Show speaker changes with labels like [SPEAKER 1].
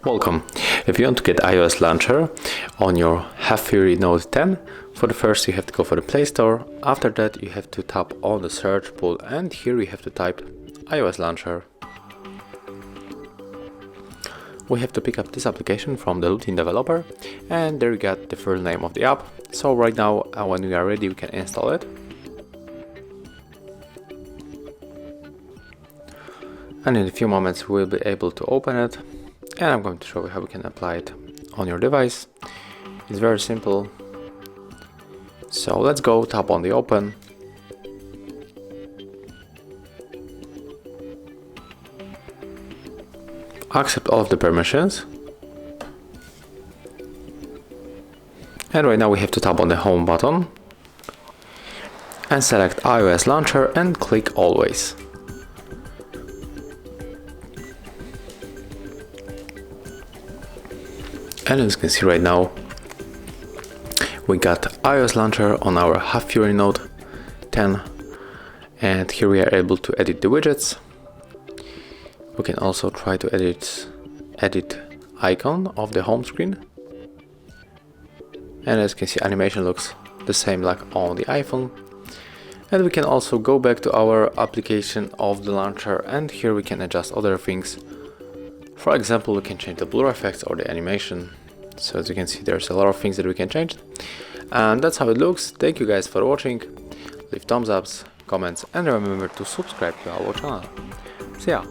[SPEAKER 1] Welcome. If you want to get iOS launcher on your HAFURY Note 10, for the first you have to go for the Play Store. After that you have to tap on the search pool and here you have to type iOS launcher. We have to pick up this application from the routine developer and there you got the full name of the app. So right now when we are ready we can install it. And in a few moments we'll be able to open it. And I'm going to show you how we can apply it on your device. It's very simple. So let's go tap on the open. Accept all of the permissions. And right now we have to tap on the home button and select iOS launcher and click always. And as you can see right now, we got iOS launcher on our HAFURY Note 10 and here we are able to edit the widgets. We can also try to edit icon of the home screen. And as you can see, animation looks the same like on the iPhone. And we can also go back to our application of the launcher and here we can adjust other things. For example, we can change the blur effects or the animation. So as you can see, there's a lot of things that we can change. And that's how it looks. Thank you guys for watching. Leave thumbs ups, comments, and remember to subscribe to our channel. See ya!